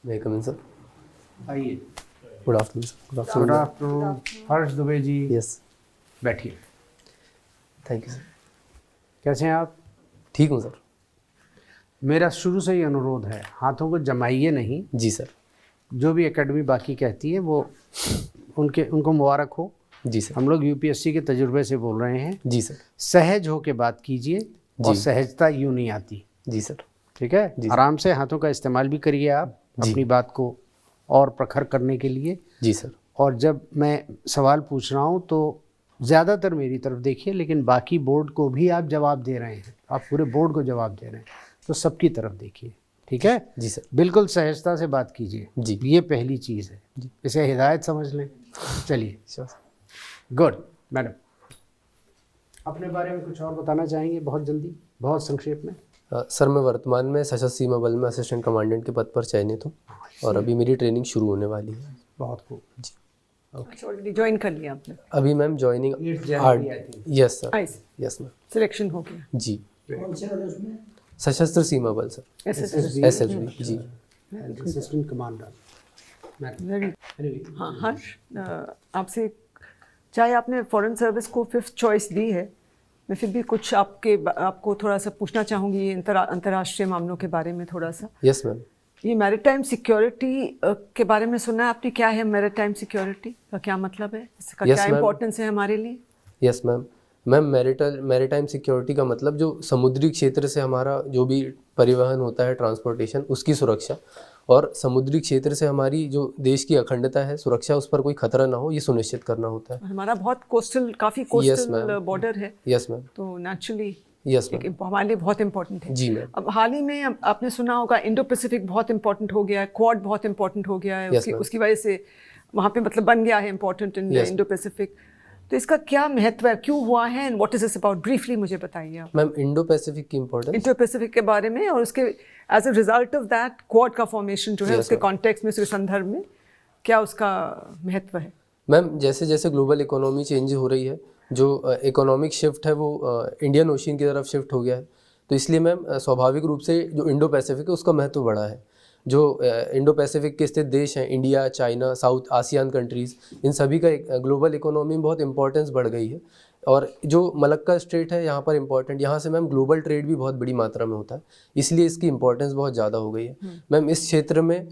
May I come in, sir? आइए। Good afternoon, sir. Good good afternoon. Afternoon, Harsh Dubey ji. Yes. बैठिए। Thank you, sir. कैसे हैं आप? ठीक हूँ, सर. मेरा शुरू से ही अनुरोध है, हाथों को जमाइए नहीं। जी सर. जो भी एकेडमी बाकी कहती है वो उनको मुबारक हो। जी सर. हम लोग यूपीएससी के तजुर्बे से बोल रहे हैं। जी सर. सहज हो के बात कीजिए और जी. सहजता यूँ नहीं आती। जी सर. ठीक है? जी सर. आराम से हाथों का इस्तेमाल भी करिए आप जी. अपनी बात को और प्रखर करने के लिए। जी सर. और जब मैं सवाल पूछ रहा हूँ तो ज़्यादातर मेरी तरफ देखिए, लेकिन बाकी बोर्ड को भी आप जवाब दे रहे हैं, आप पूरे बोर्ड को जवाब दे रहे हैं, तो सबकी तरफ देखिए। ठीक है? जी सर. बिल्कुल सहजता से बात कीजिए। जी. ये पहली चीज़ है, इसे हिदायत समझ लें। चलिए, गुड। मैडम, अपने बारे में कुछ और बताना चाहेंगे? बहुत जल्दी, बहुत संक्षेप में। सर, मैं वर्तमान में सशस्त्र सीमा बल में असिस्टेंट कमांडेंट के पद पर चयनित हूँ और अभी मेरी ट्रेनिंग शुरू होने वाली है. बहुत खूब। जी. ऑलरेडी ज्वाइन कर लिया आपने? अभी ma'am joining 8 January I think. Yes sir. Ice yes ma'am. Selection हो गया? जी. कौन से वाले उसमें? Sashastra Seema Bal sir. SSB. SSB. जी. Assistant commander. वेरी। एनीवे, हाँ हर्ष, आपसे चाहे आपने फॉरेन सर्विस को 5th चॉइस दी है, मैं फिर भी कुछ आपको थोड़ा सा पूछना चाहूँगी अंतर्राष्ट्रीय मामलों के बारे में थोड़ा सा। Yes ma'am. ये मैरिटाइम सिक्योरिटी के बारे में सुना है आपने? क्या है मैरिटाइम सिक्योरिटी का, क्या मतलब है इसका? Yes, क्या ma'am. इम्पोर्टेंस है हमारे लिए? Yes ma'am. Ma'am, maritime security का मतलब जो समुद्री क्षेत्र से हमारा जो भी परिवहन होता है, ट्रांसपोर्टेशन, उसकी सुरक्षा, और समुद्री क्षेत्र से हमारी जो देश की अखंडता है, सुरक्षा, उस पर कोई खतरा ना हो, ये सुनिश्चित करना होता है. हमारा बहुत काफ़ी Yes, कोस्टल ma'am. बॉर्डर है, यस मैम. तो नेचुरली यस मैम. हमारे लिए बहुत इम्पोर्टेंट है। जी मैम. अब हाल ही में आपने सुना होगा इंडो पैसिफिक बहुत इम्पोर्टेंट हो गया है, क्वाड बहुत इम्पोर्टेंट हो गया है। Yes, ma'am. उसकी वजह से वहाँ पे मतलब बन गया है important in Yes. Indo Pacific. तो इसका क्या महत्व है, क्यों हुआ है, and what is this about? Briefly मुझे बताइए आप मैम, इंडो पैसिफिक की इम्पोर्टेंस. इंडो पैसिफिक के बारे में, और उसके as a result of that Quad का फॉर्मेशन जो है, Yes, उसके ma'am. कॉन्टेक्स्ट में, उसके संदर्भ में क्या उसका महत्व है? मैम, जैसे जैसे ग्लोबल इकोनॉमी चेंज हो रही है, जो इकोनॉमिक शिफ्ट है वो इंडियन ओशियन की तरफ शिफ्ट हो गया है, तो इसलिए मैम स्वाभाविक रूप से जो इंडो पैसिफिक है उसका महत्व बढ़ा है. जो इंडो पैसिफिक के स्थित देश हैं, India, China, south ASEAN countries, इन सभी का ग्लोबल इकोनॉमी में बहुत इंपॉर्टेंस बढ़ गई है. और जो मलक्का स्ट्रेट है यहाँ पर इम्पॉर्टेंट, यहाँ से मैम ग्लोबल ट्रेड भी बहुत बड़ी मात्रा में होता है, इसलिए इसकी इम्पोर्टेंस बहुत ज़्यादा हो गई है. मैम, इस क्षेत्र में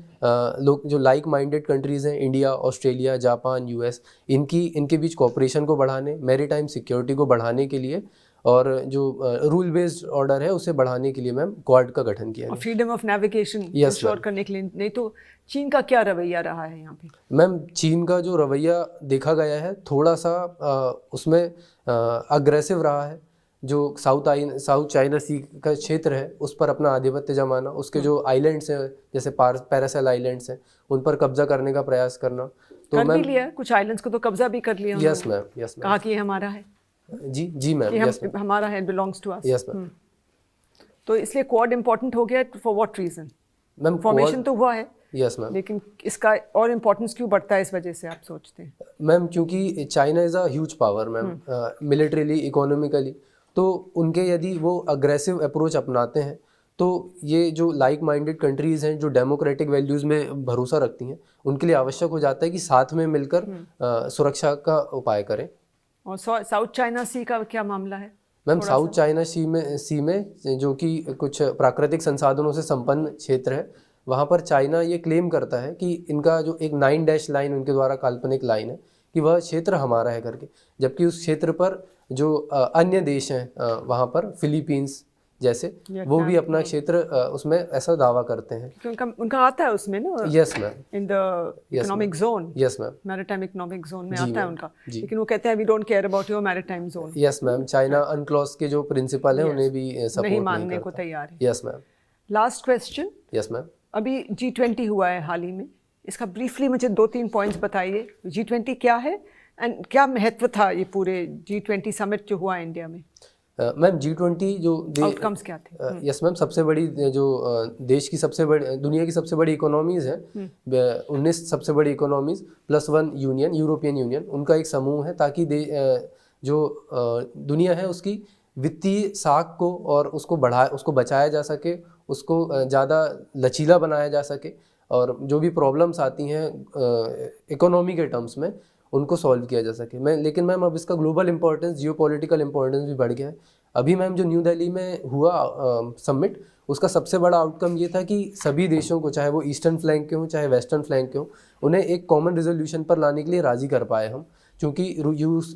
लोग जो लाइक माइंडेड कंट्रीज़ हैं, इंडिया, ऑस्ट्रेलिया, जापान, यूएस, इनके बीच कोऑपरेशन को बढ़ाने, मैरीटाइम सिक्योरिटी को बढ़ाने के लिए, और जो रूल बेस्ड ऑर्डर है उसे बढ़ाने के लिए मैम क्वाड का गठन किया और गया. Freedom of navigation Yes, ensure ma'am. करने के लिए। नहीं तो चीन का क्या रवैया रहा है यहाँ पे? मैम, चीन का जो रवैया देखा गया है थोड़ा सा उसमें अग्रेसिव रहा है. जो साउथ चाइना सी का क्षेत्र है उस पर अपना आधिपत्य जमाना, उसके जो आइलैंड्स हैं जैसे पैरासेल आइलैंड्स हैं, उन पर कब्जा करने का प्रयास करना. तो कर भी मैम, लिया कुछ आइलैंड्स को तो कब्जा भी कर लिया यस उन्होंने। मैम. यस कहा मैम. कि ये हमारा है, जी मैम. ये यस मैम. हमारा है, belongs to us. Yes ma'am. तो इसलिए क्वाड इम्पोर्टेंट हो गया for what reason? Ma'am, formation तो हुआ है, यस मैम. लेकिन इसका और इम्पोर्टेंस क्यों बढ़ता है इस वजह से, आप सोचते हैं? मैम, क्योंकि China is a huge power ma'am, militarily, economically, तो उनके यदि वो अग्रेसिव अप्रोच अपनाते हैं तो ये जो लाइक माइंडेड कंट्रीज़ हैं, जो डेमोक्रेटिक वैल्यूज़ में भरोसा रखती हैं, उनके लिए आवश्यक हो जाता है कि साथ में मिलकर सुरक्षा का उपाय करें. और साउथ चाइना सी का क्या मामला है? मैम, साउथ चाइना सी में जो कि कुछ प्राकृतिक संसाधनों से संपन्न क्षेत्र है, वहाँ पर चाइना ये क्लेम करता है कि इनका जो एक 9 डैश लाइन उनके द्वारा काल्पनिक लाइन है कि वह क्षेत्र हमारा है करके, जबकि उस क्षेत्र पर जो अन्य देश हैं वहाँ पर फिलीपींस जैसे, वो भी अपना क्षेत्र उसमें ऐसा दावा करते हैं. क्योंकि उनका आता है उसमें ना, yes ma'am. In the economic zone, yes ma'am. Maritime economic zone में जी आता है मैम. उनका, जी. लेकिन वो कहते हैं we don't care about your maritime zone. Yes ma'am. China UNCLOS के जो प्रिंसिपल हैं उन्हें भी सपोर्ट नहीं नहीं मानने को करता. तैयार है। Yes ma'am. Last question, yes ma'am. अभी G20 हुआ है हाल ही में, इसका ब्रीफली मुझे 2-3 पॉइंट्स बताइए। G20 क्या है एंड क्या महत्व था ये पूरे G20 समिट जो हुआ इंडिया में? मैम, G20 जो आउटकम्स क्या थे? यस मैम, सबसे बड़ी जो देश की सबसे बड़ी, दुनिया की सबसे बड़ी इकोनॉमीज़ हैं, 19 सबसे बड़ी इकोनॉमीज़ +1 यूनियन, यूरोपियन यूनियन, उनका एक समूह है, ताकि जो दुनिया है उसकी वित्तीय साख को और उसको बचाया जा सके, उसको ज़्यादा लचीला बनाया जा सके, और जो भी प्रॉब्लम्स आती हैं इकोनॉमी के टर्म्स में उनको सॉल्व किया जा सके। लेकिन मैम अब इसका ग्लोबल इंपॉर्टेंस, जियोपॉलिटिकल इंपॉर्टेंस भी बढ़ गया है। अभी मैम जो न्यू दिल्ली में हुआ समिट, उसका सबसे बड़ा आउटकम ये था कि सभी देशों को, चाहे वो ईस्टर्न फ्लैंक के हों चाहे वेस्टर्न फ्लैंक के हों, उन्हें एक कॉमन रेजोल्यूशन पर लाने के लिए राज़ी कर पाए हम, क्योंकि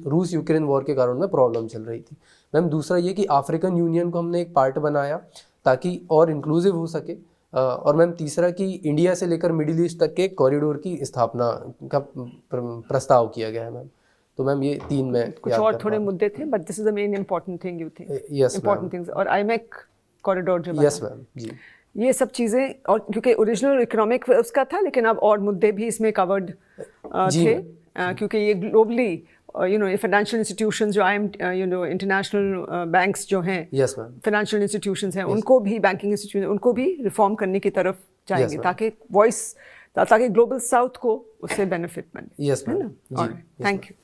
रूस यूक्रेन वॉर के कारण में प्रॉब्लम चल रही थी। मैम दूसरा ये कि अफ्रीकन यूनियन को हमने एक पार्ट बनाया ताकि और इंक्लूसिव हो सके। और मैम तीसरा कि इंडिया से लेकर मिडिल ईस्ट तक के कॉरिडोर की स्थापना का प्रस्ताव किया गया है मैम। तो मैम ये 3 में कुछ और थोड़े मुद्दे थे, but this is the main important thing you think? Yes important things. और आईमेक कॉरिडोर जो बना, यस मैम जी, ये सब चीज़ें, और क्योंकि ओरिजिनल इकोनॉमिक उसका था, लेकिन अब और मुद्दे भी इसमें कवर्ड थे, क्योंकि ये ग्लोबली ये फाइनेंशियल इंस्टीट्यूशंस जो इंटरनेशनल बैंक्स जो हैं, यस मैम, फाइनेंशियल इंस्टीट्यूशंस हैं, उनको भी, बैंकिंग इंस्टीट्यूशन, उनको भी रिफॉर्म करने की तरफ जाएंगे, ताकि वॉइस, ताकि ग्लोबल साउथ को उससे बेनिफिट मिले। यस मैम जी, थैंक यू।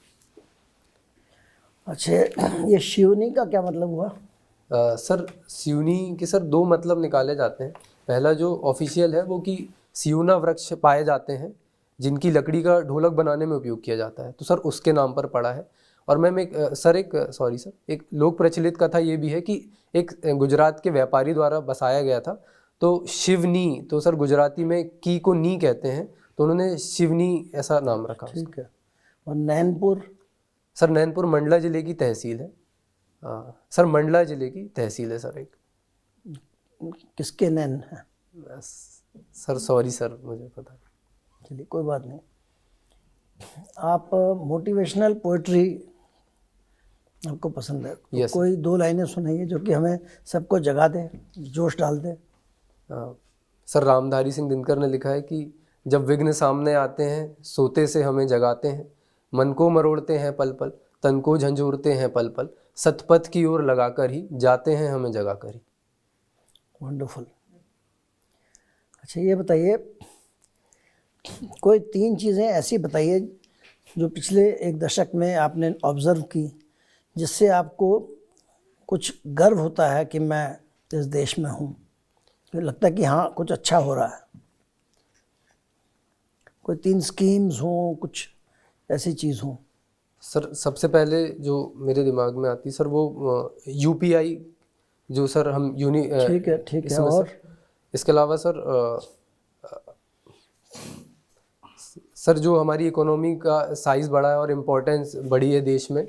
अच्छा, ये शिवनी का क्या मतलब हुआ? सर सियूनी के सर 2 मतलब निकाले जाते हैं। पहला जो ऑफिशियल है वो कि सियूना वृक्ष पाए जाते हैं जिनकी लकड़ी का ढोलक बनाने में उपयोग किया जाता है, तो सर उसके नाम पर पड़ा है। और मैम एक लोक प्रचलित कथा ये भी है कि एक गुजरात के व्यापारी द्वारा बसाया गया था, तो शिवनी, तो सर गुजराती में की को नी कहते हैं, तो उन्होंने शिवनी ऐसा नाम रखा। ठीक है। और नैनपुर? सर नैनपुर मंडला जिले की तहसील है। सर मंडला जिले की तहसील है सर। एक किसके नैन है? सर सॉरी सर, मुझे पता नहीं। चलिए कोई बात नहीं। आप मोटिवेशनल पोइट्री आपको पसंद है, तो Yes. कोई 2 लाइनें सुनाइए जो कि हमें सबको जगा दे, जोश डाल दे। सर रामधारी सिंह दिनकर ने लिखा है कि जब विघ्न सामने आते हैं सोते से हमें जगाते हैं, मन को मरोड़ते हैं पल पल, तन को झंझोड़ते हैं पल पल, सतपथ की ओर लगाकर ही जाते हैं हमें जगाकर ही। वंडरफुल। अच्छा ये बताइए, कोई 3 चीज़ें ऐसी बताइए जो पिछले 1 दशक में आपने ऑब्ज़र्व की, जिससे आपको कुछ गर्व होता है कि मैं इस देश में हूँ, तो लगता है कि हाँ कुछ अच्छा हो रहा है। कोई 3 स्कीम्स हों, कुछ ऐसी चीज़ हों। सर सबसे पहले जो मेरे दिमाग में आती सर वो UPI, जो सर हम ठीक है। और इसके अलावा सर जो हमारी इकोनॉमी का साइज़ बढ़ा है और इम्पोर्टेंस बढ़ी है देश में,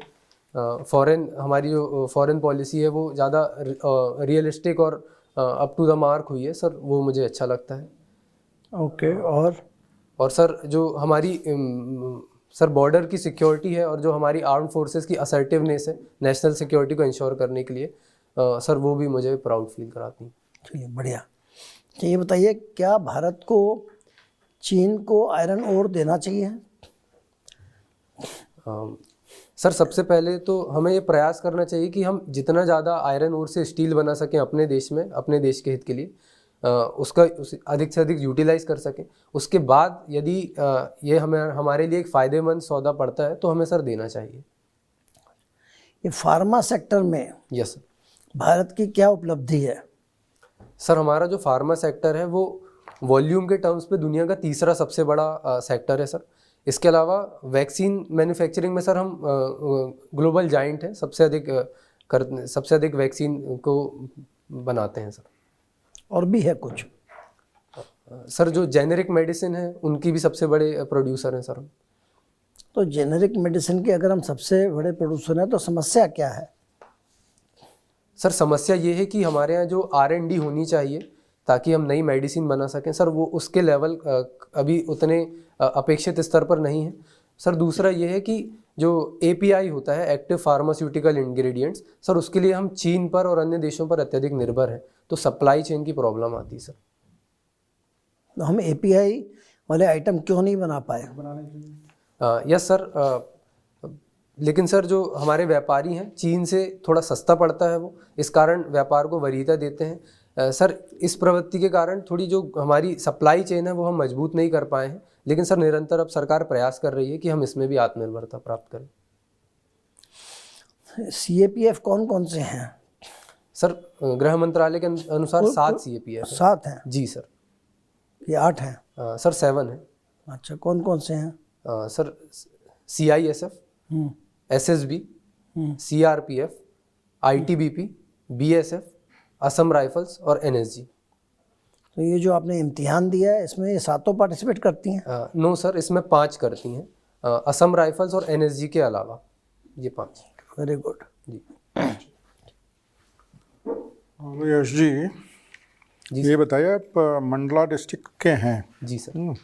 हमारी जो फॉरेन पॉलिसी है वो ज़्यादा रियलिस्टिक और अप टू द मार्क हुई है सर, वो मुझे अच्छा लगता है। ओके। और सर जो हमारी सर बॉर्डर की सिक्योरिटी है और जो हमारी आर्म फोर्सेस की असर्टिवनेस है नेशनल सिक्योरिटी को इंश्योर करने के लिए, सर वो भी मुझे प्राउड फील कराती है। चलिए बढ़िया। तो ये बताइए, क्या भारत को चीन को आयरन ओर देना चाहिए? सर सबसे पहले तो हमें ये प्रयास करना चाहिए कि हम जितना ज़्यादा आयरन ओर से स्टील बना सकें अपने देश में, अपने देश के हित के लिए, उसका अधिक से अधिक यूटिलाइज कर सकें। उसके बाद यदि ये हमारे लिए एक फ़ायदेमंद सौदा पड़ता है तो हमें सर देना चाहिए। ये फार्मा सेक्टर में यस सर। भारत की क्या उपलब्धि है? सर हमारा जो फार्मा सेक्टर है वो वॉल्यूम के टर्म्स पे दुनिया का 3रा सबसे बड़ा सेक्टर है सर। इसके अलावा वैक्सीन मैन्युफैक्चरिंग में सर हम ग्लोबल जाइंट है, सबसे अधिक वैक्सीन को बनाते हैं सर। और भी है कुछ? सर जो जेनेरिक मेडिसिन है उनकी भी सबसे बड़े प्रोड्यूसर हैं सर। तो जेनेरिक मेडिसिन के अगर हम सबसे बड़े प्रोड्यूसर हैं तो समस्या क्या है? सर समस्या ये है कि हमारे यहाँ जो R&D होनी चाहिए ताकि हम नई मेडिसिन बना सकें सर, वो उसके लेवल अभी उतने अपेक्षित स्तर पर नहीं है सर। दूसरा ये है कि जो API होता है, एक्टिव फार्मास्यूटिकल इंग्रेडिएंट्स, सर उसके लिए हम चीन पर और अन्य देशों पर अत्यधिक निर्भर हैं, तो सप्लाई चेन की प्रॉब्लम आती है सर। तो हम API वाले आइटम क्यों नहीं बना पाए? यस सर, लेकिन सर जो हमारे व्यापारी हैं चीन से थोड़ा सस्ता पड़ता है वो, इस कारण व्यापार को वरीयता देते हैं सर। इस प्रवृत्ति के कारण थोड़ी जो हमारी सप्लाई चेन है वो हम मजबूत नहीं कर पाए हैं, लेकिन सर निरंतर अब सरकार प्रयास कर रही है कि हम इसमें भी आत्मनिर्भरता प्राप्त करें। CAPF कौन कौन से हैं? सर गृह मंत्रालय के अनुसार 7 CAPF है। 7 हैं? जी सर। कि 8 हैं? सर 7 है। अच्छा, कौन कौन से हैं? सर CISF, हम्म, SSB, CRPF, ITBP, BSF, Assam rifles और NSG। तो ये जो आपने इम्तिहान दिया है इसमें ये सातों पार्टिसिपेट करती हैं? नो सर, इसमें 5 करती हैं, असम राइफल्स और NSG के अलावा, ये 5। Very good. जी यश जी, जी ये बताइए आप मंडला डिस्ट्रिक्ट के हैं। जी सर।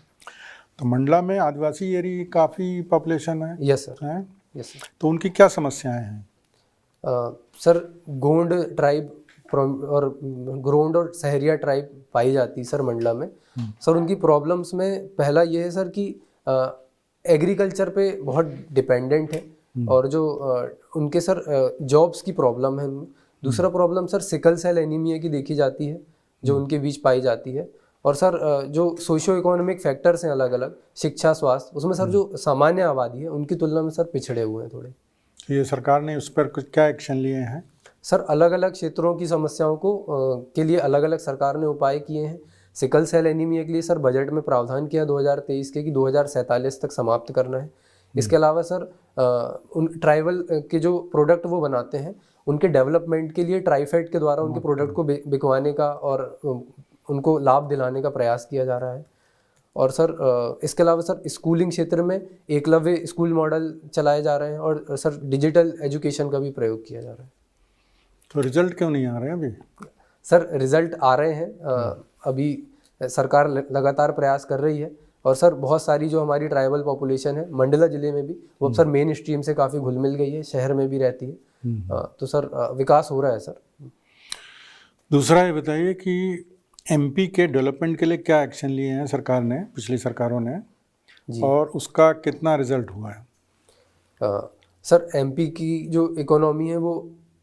तो मंडला में आदिवासी एरिया काफ़ी पॉपुलेशन है। Yes sir. हैं? Yes sir. तो उनकी क्या समस्याएं हैं? सर गोंड ट्राइब और गोंड और सहरिया ट्राइब पाई जाती है सर मंडला में। सर उनकी प्रॉब्लम्स में पहला ये है सर कि एग्रीकल्चर पे बहुत डिपेंडेंट है, और जो उनके सर जॉब्स की प्रॉब्लम है उनमें। दूसरा problem sir sickle cell anaemia की देखी जाती है, जो उनके बीच पाई जाती है। और सर जो सोशियो इकोनॉमिक फैक्टर्स हैं अलग अलग, शिक्षा, स्वास्थ्य, उसमें सर जो सामान्य आबादी है उनकी तुलना में सर पिछड़े हुए हैं थोड़े। तो ये सरकार ने उस पर कुछ क्या एक्शन लिए हैं? सर अलग अलग क्षेत्रों की समस्याओं को के लिए अलग अलग सरकार ने उपाय किए हैं। सिकल सेल एनीमिया के लिए सर बजट में प्रावधान किया 2023 के कि 2047 तक समाप्त करना है। इसके अलावा सर उन ट्राइबल के जो प्रोडक्ट वो बनाते हैं उनके डेवलपमेंट के लिए ट्राइफेड के द्वारा उनके प्रोडक्ट को बिकवाने का और उनको लाभ दिलाने का प्रयास किया जा रहा है। और सर इसके अलावा सर स्कूलिंग क्षेत्र में एकलव्य स्कूल मॉडल चलाए जा रहे हैं, और सर डिजिटल एजुकेशन का भी प्रयोग किया जा रहा है। तो रिजल्ट क्यों नहीं आ रहे हैं अभी? सर रिजल्ट आ रहे हैं, अभी सरकार लगातार प्रयास कर रही है। और सर बहुत सारी जो हमारी ट्राइबल पॉपुलेशन है मंडला जिले में भी, वो अब सर मेन स्ट्रीम से काफ़ी घुल मिल गई है, शहर में भी रहती है। तो सर विकास हो रहा है सर। दूसरा ये बताइए कि MP के डेवलपमेंट के लिए क्या एक्शन लिए हैं सरकार ने, पिछली सरकारों ने, और उसका कितना रिजल्ट हुआ है? सर MP की जो इकोनॉमी है वो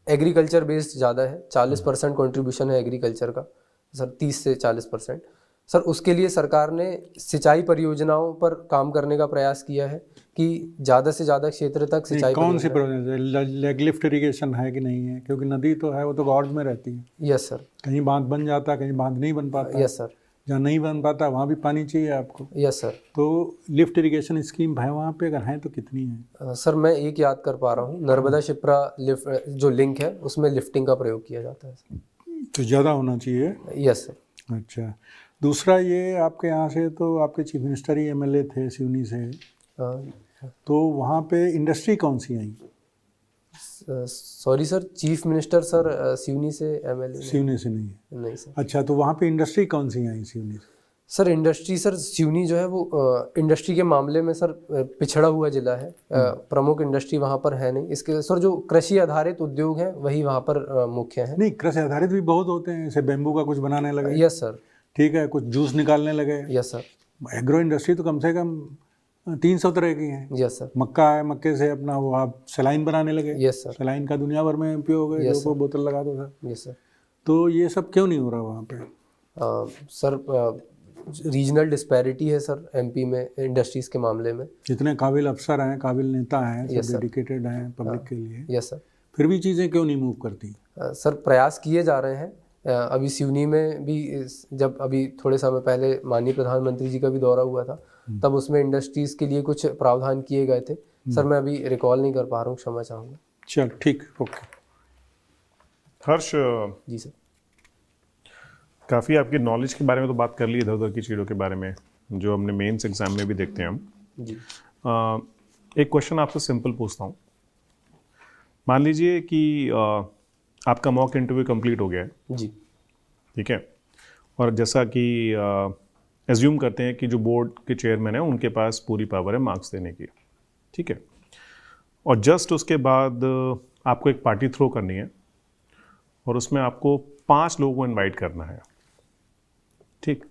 एग्रीकल्चर बेस्ड ज़्यादा है, 40% कंट्रीब्यूशन है एग्रीकल्चर का सर, 30 से 40%। सर उसके लिए सरकार ने सिंचाई परियोजनाओं पर काम करने का प्रयास किया है कि ज़्यादा से ज़्यादा क्षेत्र तक सिंचाई। कौन सी लेग लिफ्ट इरिगेशन है कि नहीं है? क्योंकि नदी तो है, वो तो गॉर्ड में रहती है। Yes sir. कहीं बांध बन जाता है, कहीं बांध नहीं बन पाता। Yes sir. जहाँ नहीं बन पाता वहाँ भी पानी चाहिए आपको। Yes sir. तो लिफ्ट इरिगेशन स्कीम है वहाँ पे, अगर हैं तो कितनी है? सर मैं एक याद कर पा रहा हूँ, नर्मदा शिप्रा लिफ्ट जो लिंक है उसमें लिफ्टिंग का प्रयोग किया जाता है। तो ज़्यादा होना चाहिए। Yes sir. अच्छा, दूसरा ये आपके यहाँ से तो आपके चीफ मिनिस्टर ही MLA थे सिवनी से, तो वहाँ पे इंडस्ट्री कौन सी आई? Sorry sir, chief minister sir Seoni से MLA सिवनी से नहीं है? नहीं सर। अच्छा, तो वहाँ पे इंडस्ट्री कौन सी आई सिवनी से? सर इंडस्ट्री सर सिवनी जो है वो इंडस्ट्री के मामले में सर पिछड़ा हुआ जिला है, प्रमुख इंडस्ट्री वहाँ पर है नहीं। इसके सर जो कृषि आधारित उद्योग हैं वही वहाँ पर मुख्य हैं। नहीं, कृषि आधारित भी बहुत होते हैं, जैसे बेम्बू का कुछ बनाने लगे। Yes sir. ठीक है, कुछ जूस निकालने लगे। Yes sir. एग्रो इंडस्ट्री तो कम से कम 300 तरह की है। Yes sir. मक्का है, मक्के से अपना वो आप सलाइन बनाने लगे। Yes sir. सलाइन का दुनिया भर में उपयोग है, जो बोतल लगा दो सर। Yes sir. तो ये सब क्यों नहीं हो रहा वहाँ पे? सर रीजनल डिस्पैरिटी है सर MP में इंडस्ट्रीज के मामले में। जितने काबिल अफसर हैं, काबिल नेता हैं, Yes, सब sir. डेडिकेटेड हैं पब्लिक के लिए, यस सर। फिर भी चीज़ें क्यों नहीं मूव करती? सर प्रयास किए जा रहे हैं। अभी सिवनी में भी जब अभी थोड़े समय पहले माननीय प्रधानमंत्री जी का भी दौरा हुआ था, तब उसमें इंडस्ट्रीज़ के लिए कुछ प्रावधान किए गए थे। सर मैं अभी रिकॉल नहीं कर पा रहा हूँ, क्षमा चाहूँगा। चल ठीक, ओके। हर्ष, जी सर। काफ़ी आपकी नॉलेज के बारे में तो बात कर ली, इधर उधर की चीज़ों के बारे में जो हमने मेंस एग्जाम में भी देखते हैं हम। जी। एक क्वेश्चन आपसे सिंपल पूछता हूँ। मान लीजिए कि आपका मॉक इंटरव्यू कंप्लीट हो गया है, जी। ठीक है, और जैसा कि एज्यूम करते हैं कि जो बोर्ड के चेयरमैन हैं उनके पास पूरी पावर है मार्क्स देने की, ठीक है, और जस्ट उसके बाद आपको एक पार्टी थ्रो करनी है और उसमें आपको 5 लोगों को इनवाइट करना है, ठीक।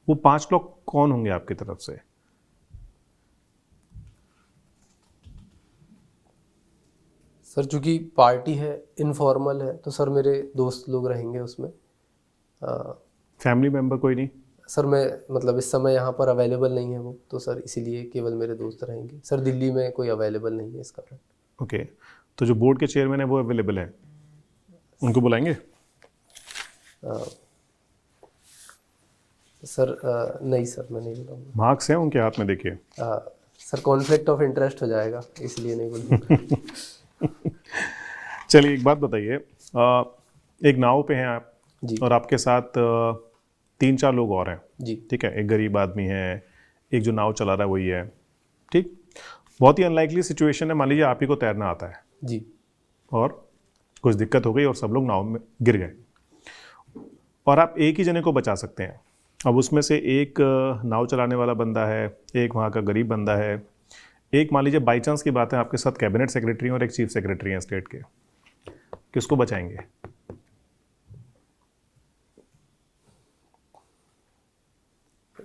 वो 5 लोग कौन होंगे आपकी तरफ से? सर चूँकि पार्टी है, इनफॉर्मल है, तो सर मेरे दोस्त लोग रहेंगे उसमें। फैमिली मेंबर कोई नहीं? सर मैं मतलब इस समय यहाँ पर अवेलेबल नहीं है वो, तो सर इसीलिए केवल मेरे दोस्त रहेंगे। सर दिल्ली में कोई अवेलेबल नहीं है इस कारण। ओके, तो जो बोर्ड के चेयरमैन है वो अवेलेबल है, उनको बुलाएंगे? सर नहीं सर, मैं नहीं बोलूँगा। मार्क्स हैं उनके हाथ में, देखिए। सर कॉन्फ्लिक्ट ऑफ इंटरेस्ट हो जाएगा, इसलिए नहीं बोलूँगा। चलिए एक बात बताइए, एक नाव पे हैं आप जी। और आपके साथ 3-4 लोग और हैं, जी ठीक है। एक गरीब आदमी है, एक जो नाव चला रहा है वही है, ठीक। बहुत ही अनलाइकली सिचुएशन है, मान लीजिए आप ही को तैरना आता है जी और कुछ दिक्कत हो गई और सब लोग नाव में गिर गए और आप एक ही जने को बचा सकते हैं। अब उसमें से एक नाव चलाने वाला बंदा है, एक वहाँ का गरीब बंदा है, एक मान लीजिए बाई चांस की बात है आपके साथ कैबिनेट सेक्रेटरी और एक चीफ सेक्रेटरी हैं स्टेट के, किसको बचाएंगे?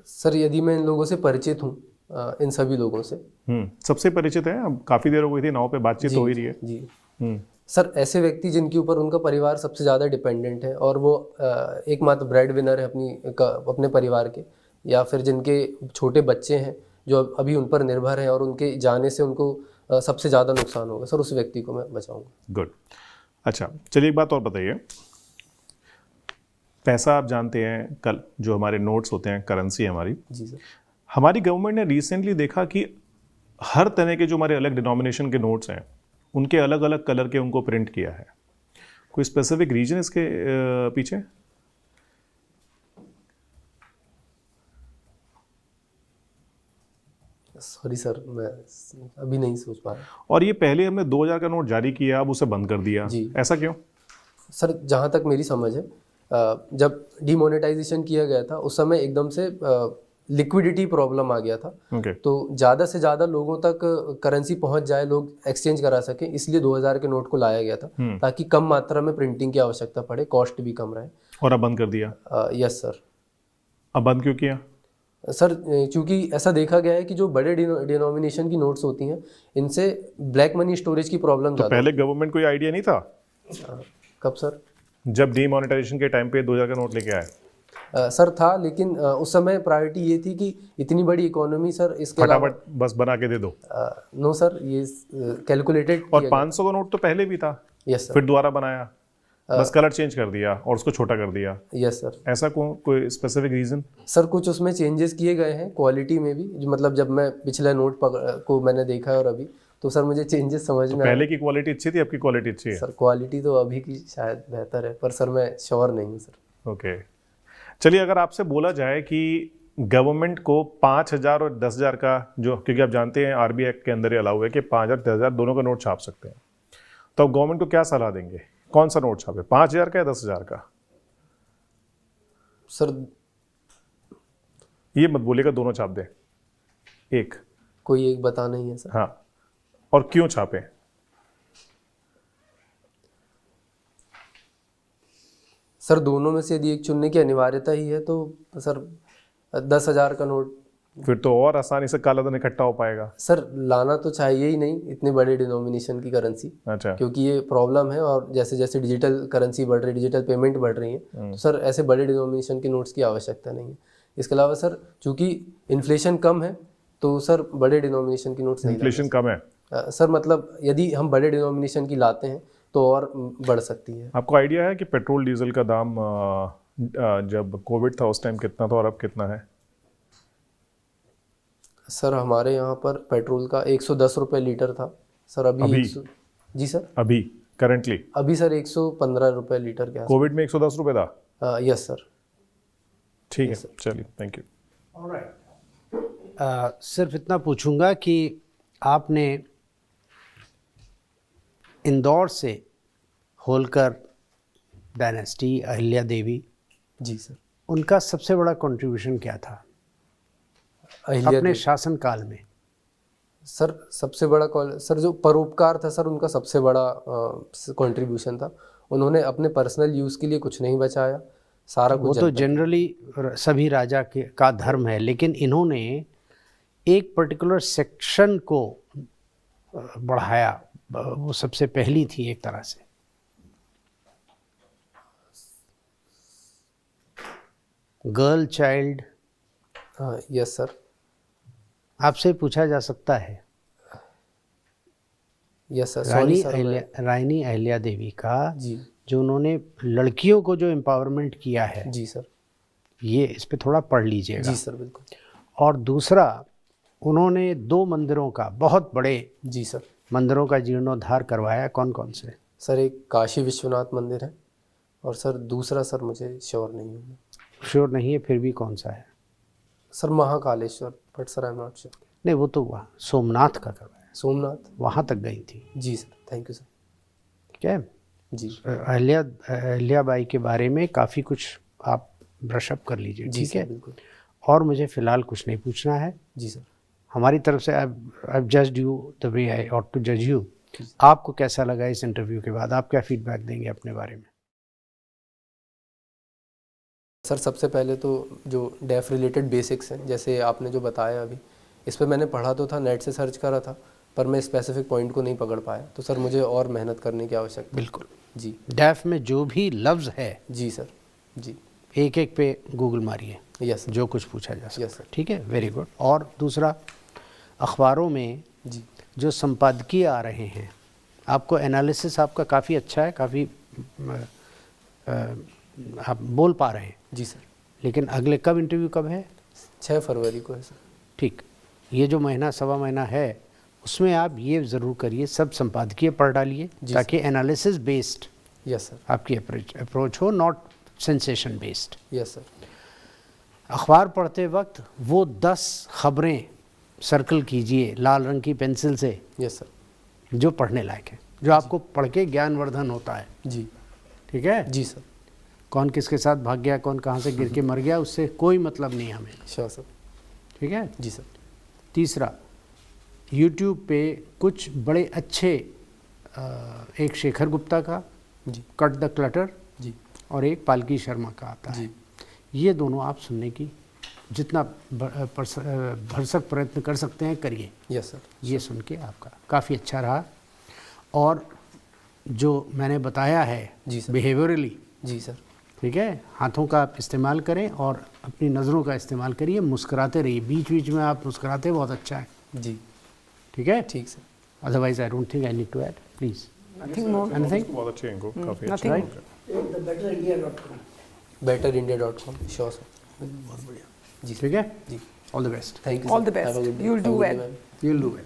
सर, यदि मैं इन लोगों से परिचित हूँ, इन सभी लोगों से। सबसे परिचित है, अब काफ़ी देर हो गई थी नाव पे, बातचीत हो ही रही है। जी सर, ऐसे व्यक्ति जिनके ऊपर उनका परिवार सबसे ज़्यादा डिपेंडेंट है और वो एकमात्र ब्रेड विनर है अपने परिवार के, या फिर जिनके छोटे बच्चे हैं जो अभी उन पर निर्भर हैं और उनके जाने से उनको सबसे ज़्यादा नुकसान होगा, सर उस व्यक्ति को मैं बचाऊंगा। गुड। अच्छा चलिए एक बात और बताइए, पैसा आप जानते हैं, कल जो हमारे नोट्स होते हैं, करेंसी हमारी, जी सर। हमारी गवर्नमेंट ने रिसेंटली देखा कि हर तरह के जो हमारे अलग डिनोमिनेशन के नोट्स हैं उनके अलग अलग कलर के उनको प्रिंट किया है। कोई स्पेसिफिक रीजन इसके पीछे? सॉरी सर, मैं अभी नहीं सोच पा रहा। और ये पहले हमने 2000 का नोट जारी किया, अब उसे बंद कर दिया, जी। ऐसा क्यों? सर जहाँ तक मेरी समझ है, जब डिमोनेटाइजेशन किया गया था उस समय एकदम से लिक्विडिटी प्रॉब्लम आ गया था। ओके। तो ज़्यादा से ज़्यादा लोगों तक करेंसी पहुंच जाए, लोग एक्सचेंज करा सकें, इसलिए 2000 के नोट को लाया गया था ताकि कम मात्रा में प्रिंटिंग की आवश्यकता पड़े, कॉस्ट भी कम रहे। और अब बंद कर दिया? Yes sir. अब बंद क्यों किया? सर क्योंकि ऐसा देखा गया है कि जो बड़े डिनोमिनेशन की नोट्स होती हैं इनसे ब्लैक मनी स्टोरेज की प्रॉब्लम तो पहले गवर्नमेंट को ये आइडिया नहीं था? कब सर? जब डीमोनेटाइजेशन के टाइम पे 2000 का नोट लेके आए। सर था, लेकिन उस समय प्रायोरिटी ये थी कि इतनी बड़ी इकोनॉमी सर, इसके फटाफट बस बना के दे दो। नो सर, ये कैलकुलेटेड। और 500 का नोट तो पहले भी था। Yes sir. फिर दोबारा बनाया, बस कलर चेंज कर दिया और उसको छोटा कर दिया। Yes sir. ऐसा कोई स्पेसिफिक रीजन? सर कुछ उसमें चेंजेस किए गए हैं क्वालिटी में भी, जो मतलब जब मैं पिछला नोट को मैंने देखा है और अभी, तो सर मुझे चेंजेस समझ में पहले की क्वालिटी अच्छी थी, अब की क्वालिटी अच्छी है? सर क्वालिटी तो अभी की शायद बेहतर है, पर सर मैं श्योर नहीं हूँ सर। ओके। चलिए अगर आपसे बोला जाए कि गवर्नमेंट को 5000 और 10,000 का, जो क्योंकि आप जानते हैं आरबीआई एक्ट के अंदर ही अलाउ है कि 5000 10,000 दोनों का नोट छाप सकते हैं, तो आप गवर्नमेंट को क्या सलाह देंगे, कौन सा नोट छापे, 5000 का या 10,000 का? सर ये मत बोलिएगा दोनों छाप दें, एक कोई एक बता नहीं है सर। हाँ, और क्यों छापे? सर दोनों में से यदि एक चुनने की अनिवार्यता ही है तो सर 10,000 का नोट। फिर तो और आसानी से काला धन इकट्ठा हो पाएगा। सर लाना तो चाहिए ही नहीं इतने बड़े डिनोमिनेशन की करेंसी, अच्छा। क्योंकि ये प्रॉब्लम है, और जैसे जैसे डिजिटल करेंसी बढ़ रही, डिजिटल पेमेंट बढ़ रही है, तो सर ऐसे बड़े डिनोमिनेशन के नोट्स की आवश्यकता नहीं है। इसके अलावा सर चूंकि इन्फ्लेशन कम है तो सर बड़े डिनोमिनेशन की नोट्स नहीं इन्फ्लेशन कम है? सर मतलब यदि हम बड़े डिनोमिनेशन की लाते हैं तो और बढ़ सकती है। आपको आइडिया है कि पेट्रोल डीजल का दाम जब कोविड था उस टाइम कितना था और अब कितना है? सर हमारे यहाँ पर पेट्रोल का 110 रुपये लीटर था सर, अभी 100। जी सर। अभी करंटली? अभी सर 115 रुपये लीटर के कोविड में 110 रुपये था? Yes sir. ठीक है, चलिए, थैंक यू। सिर्फ इतना पूछूंगा कि आपने इंदौर से होलकर डायनेस्टी, अहिल्या देवी, जी सर, उनका सबसे बड़ा कंट्रीब्यूशन क्या था अपने शासनकाल में? सर सबसे बड़ा सर जो परोपकार था सर, उनका सबसे बड़ा कंट्रीब्यूशन था। उन्होंने अपने पर्सनल यूज़ के लिए कुछ नहीं बचाया, सारा कुछ। वो तो जनरली सभी राजा का धर्म है, लेकिन इन्होंने एक पर्टिकुलर सेक्शन को बढ़ाया, वो सबसे पहली थी एक तरह से। Girl child. हाँ यस सर। आपसे पूछा जा सकता है यस सर, सॉरी सर। रानी अहिल्या देवी का जी जो उन्होंने लड़कियों को जो एम्पावरमेंट किया है, जी सर, ये इस पे थोड़ा पढ़ लीजिएगा। जी सर बिल्कुल। और दूसरा, उन्होंने 2 मंदिरों का, बहुत बड़े जी सर। मंदिरों का जीर्णोद्धार करवाया। कौन कौन से? सर एक काशी विश्वनाथ मंदिर है और सर दूसरा सर मुझे श्योर नहीं हूँ। श्योर नहीं है, फिर भी कौन सा है? Sir Mahakaleshwar, but sir I am not sure. नहीं, वो तो वहाँ सोमनाथ का करवाया, सोमनाथ। वहाँ तक गई थी। जी सर, थैंक यू सर। ठीक है। जी अहिल्याबाई के बारे में काफ़ी कुछ आप ब्रशअप कर लीजिए। जी ठीक सर है। बिल्कुल। और मुझे फ़िलहाल कुछ नहीं पूछना है। जी सर। हमारी तरफ से I judged you the way I ought to जज यू। आपको कैसा लगा इस इंटरव्यू के बाद? आप क्या फीडबैक देंगे अपने बारे में? सर सबसे पहले तो जो डेफ रिलेटेड बेसिक्स हैं, जैसे आपने जो बताया अभी, इस पर मैंने पढ़ा तो था, नेट से सर्च करा था, पर मैं स्पेसिफिक पॉइंट को नहीं पकड़ पाया। तो सर मुझे और मेहनत करने की आवश्यकता। बिल्कुल। जी। डैफ में जो भी लफ्ज़ है, जी सर। जी। एक एक पे गूगल मारिए, यस सर। जो कुछ पूछा जा सकता यस सर। है। ठीक है, वेरी गुड। और दूसरा, अखबारों में जी। जो संपादकीय आ रहे हैं, आपको एनालिसिस आपका काफ़ी अच्छा है, काफ़ी आप बोल पा रहे हैं। जी सर। लेकिन अगले कब इंटरव्यू कब है? 6 फरवरी को है सर। ठीक, ये जो महीना सवा महीना है, उसमें आप ये ज़रूर करिए, सब संपादकीय पढ़ डालिए, ताकि एनालिसिस बेस्ड यस सर। आपकी अप्रोच हो, not sensation based. Yes sir. अखबार पढ़ते वक्त वो 10 खबरें सर्कल कीजिए लाल रंग की पेंसिल से, यस सर। जो पढ़ने लायक है, जो आपको पढ़ के ज्ञानवर्धन होता है। जी। ठीक है। जी सर। कौन किसके साथ भाग गया, कौन कहाँ से गिर के मर गया, उससे कोई मतलब नहीं हमें। Sure sir. ठीक है। जी सर। तीसरा, यूट्यूब पे कुछ बड़े अच्छे एक शेखर गुप्ता का जी। कट द क्लटर जी। और एक पालकी शर्मा का आता है। ये दोनों आप सुनने की जितना भरसक प्रयत्न कर सकते हैं करिए। Yes sir. ये सुन के आपका काफ़ी अच्छा रहा। और जो मैंने बताया है जी सर। बिहेवियरली, जी सर। ठीक है, हाथों का आप इस्तेमाल करें और अपनी नज़रों का इस्तेमाल करिए, मुस्कुराते रहिए, बीच बीच में आप मुस्कुराते, बहुत अच्छा है। जी। ठीक है। ठीक sir. Otherwise I don't think I need to add, please. Nothing more. Anything? बहुत अच्छे हैं इनको, काफ़ी अच्छे nothing. हैं। betterindia.com। Sure sir. बहुत बढ़िया। जी ठीक है। जी। All the best. Thank you. All the best. You'll do well. You will do well.